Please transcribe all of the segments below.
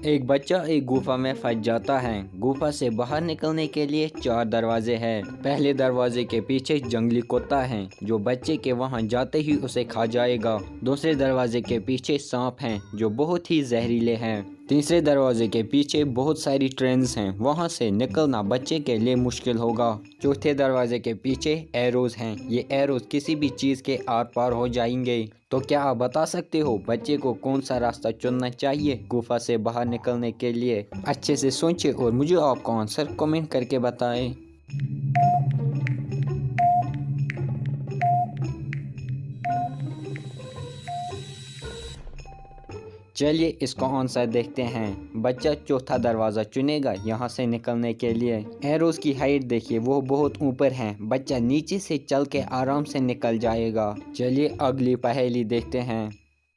एक बच्चा एक गुफा में फंस जाता है। गुफा से बाहर निकलने के लिए 4 दरवाजे हैं। पहले दरवाजे के पीछे जंगली कुत्ता है जो बच्चे के वहां जाते ही उसे खा जाएगा। दूसरे दरवाजे के पीछे सांप हैं जो बहुत ही जहरीले हैं। तीसरे दरवाजे के पीछे बहुत सारी ट्रेन्स हैं, वहां से निकलना बच्चे के लिए मुश्किल होगा। चौथे दरवाजे के पीछे एरोज हैं, ये एरोज किसी भी चीज़ के आर पार हो जाएंगे। तो क्या आप बता सकते हो बच्चे को कौन सा रास्ता चुनना चाहिए गुफा से बाहर निकलने के लिए? अच्छे से सोचिए और मुझे आपका आंसर कमेंट करके बताएं। चलिए इसका आंसर देखते हैं। बच्चा चौथा दरवाज़ा चुनेगा यहाँ से निकलने के लिए। एरोज की हाइट देखिए, वो बहुत ऊपर है। बच्चा नीचे से चल के आराम से निकल जाएगा। चलिए अगली पहेली देखते हैं।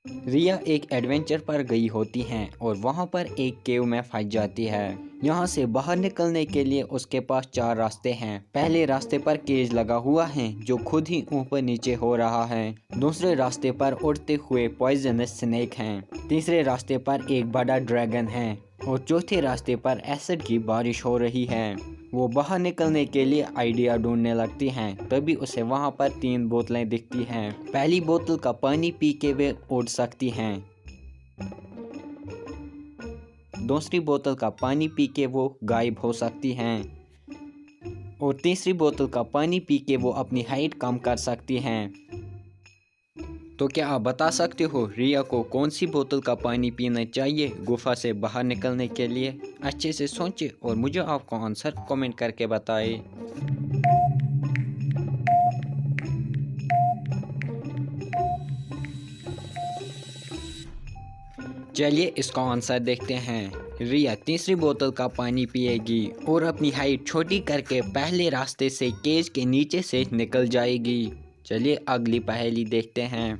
रिया एक एडवेंचर पर गई होती हैं और वहाँ पर एक केव में फंस जाती है। यहाँ से बाहर निकलने के लिए उसके पास 4 रास्ते हैं। पहले रास्ते पर केज लगा हुआ है जो खुद ही ऊपर नीचे हो रहा है। दूसरे रास्ते पर उड़ते हुए पॉइजनस स्नेक हैं। तीसरे रास्ते पर एक बड़ा ड्रैगन है और चौथे रास्ते पर एसिड की बारिश हो रही है। वो बाहर निकलने के लिए आइडिया ढूंढने लगती हैं। तभी उसे वहाँ पर 3 बोतलें दिखती हैं। पहली बोतल का पानी पी के वे उड़ सकती हैं। दूसरी बोतल का पानी पी के वो गायब हो सकती हैं और तीसरी बोतल का पानी पी के वो अपनी हाइट कम कर सकती हैं। तो क्या आप बता सकते हो रिया को कौन सी बोतल का पानी पीना चाहिए गुफा से बाहर निकलने के लिए? अच्छे से सोचें और मुझे आपका आंसर कमेंट करके बताएं। चलिए इसका आंसर देखते हैं। रिया तीसरी बोतल का पानी पिएगी और अपनी हाइट छोटी करके पहले रास्ते से केज के नीचे से निकल जाएगी। चलिए अगली पहेली देखते हैं।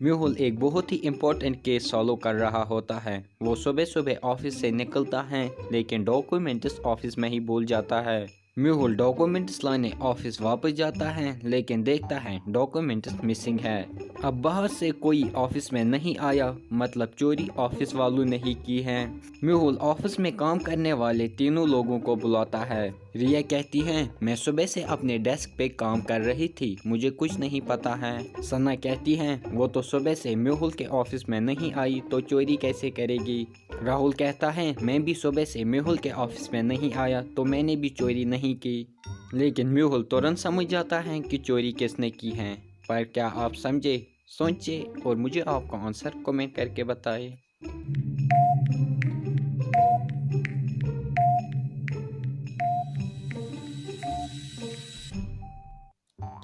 मेहुल एक बहुत ही इम्पोर्टेंट केस सॉल्व कर रहा होता है। वो सुबह सुबह ऑफिस से निकलता है लेकिन डॉक्यूमेंट्स ऑफिस में ही भूल जाता है। मेहुल डॉक्यूमेंट्स लाने ऑफिस वापस जाता है लेकिन देखता है डॉक्यूमेंट्स मिसिंग है। अब बाहर से कोई ऑफिस में नहीं आया, मतलब चोरी ऑफिस वालों ने ही की है। मेहुल ऑफिस में काम करने वाले तीनों लोगों को बुलाता है। रिया कहती है मैं सुबह से अपने डेस्क पे काम कर रही थी, मुझे कुछ नहीं पता है। सना कहती है वो तो सुबह से मेहुल के ऑफिस में नहीं आई तो चोरी कैसे करेगी। राहुल कहता है मैं भी सुबह से मेहुल के ऑफिस में नहीं आया तो मैंने भी चोरी नहीं की। लेकिन मेहुल तुरंत समझ जाता है कि चोरी किसने की है। पर क्या आप समझे? सोचिए और मुझे आपका आंसर कमेंट करके बताएं।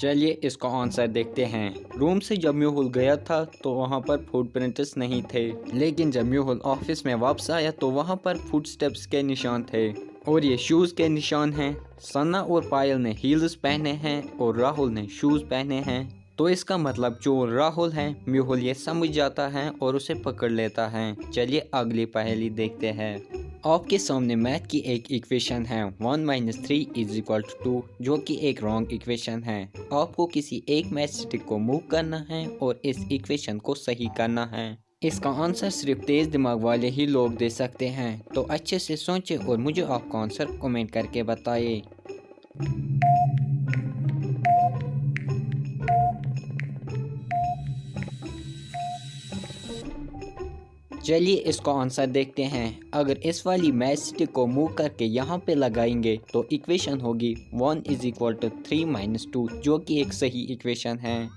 चलिए इसका आंसर देखते हैं। रूम से जब मेहुल गया था तो वहाँ पर फुटप्रिंट्स नहीं थे, लेकिन जब मेहुल ऑफिस में वापस आया तो वहाँ पर फुटस्टेप्स के निशान थे और ये शूज़ के निशान हैं। सना और पायल ने हील्स पहने हैं और राहुल ने शूज़ पहने हैं, तो इसका मतलब चोर राहुल है। मेहुल ये समझ जाता है और उसे पकड़ लेता है। चलिए अगली पहेली देखते हैं। आपके सामने मैथ की एक इक्वेशन है 1 - 3 = 2, जो कि एक रॉन्ग इक्वेशन है। आपको किसी एक मैथ स्टिक को मूव करना है और इस इक्वेशन को सही करना है। इसका आंसर सिर्फ तेज दिमाग वाले ही लोग दे सकते हैं, तो अच्छे से सोचें और मुझे आपका आंसर कमेंट करके बताइए। चलिए इसका आंसर देखते हैं। अगर इस वाली मैथ स्टिक को मूव करके यहाँ पे लगाएंगे तो इक्वेशन होगी 1 = 3 - 2, जो कि एक सही इक्वेशन है।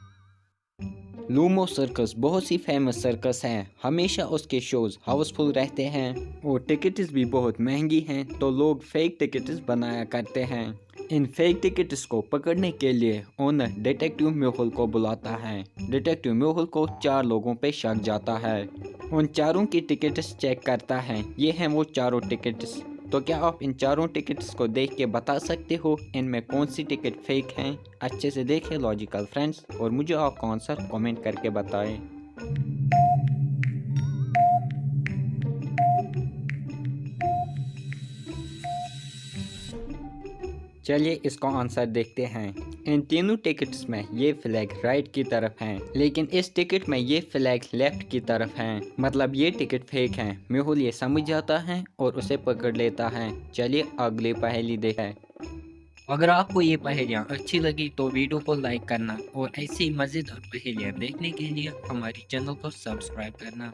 लूमो सर्कस बहुत सी फेमस सर्कस हैं, हमेशा उसके शोज हाउसफुल रहते हैं और टिकट्स भी बहुत महंगी हैं, तो लोग फेक टिकट्स बनाया करते हैं। इन फेक टिकट्स को पकड़ने के लिए ओनर डिटेक्टिव मेहुल को बुलाता है। डिटेक्टिव मेहुल को 4 लोगों पे शक जाता है। उन चारों की टिकट्स चेक करता है। ये हैं वो चारों टिकट्स। तो क्या आप इन चारों टिकट्स को देख के बता सकते हो इनमें कौन सी टिकट फेक हैं? अच्छे से देखें लॉजिकल फ्रेंड्स और मुझे आपका आंसर कमेंट करके बताएं। चलिए इसका आंसर देखते हैं। इन तीनों टिकट्स में ये फ्लैग राइट की तरफ हैं, लेकिन इस टिकट में ये फ्लैग लेफ्ट की तरफ हैं। मतलब ये टिकट फेक हैं। मेहुल ये समझ जाता है और उसे पकड़ लेता है। चलिए अगली पहेली देखें। अगर आपको ये पहेलियाँ अच्छी लगी तो वीडियो को लाइक करना और ऐसी मज़ेदार पहेलियाँ देखने के लिए हमारी चैनल को सब्सक्राइब करना।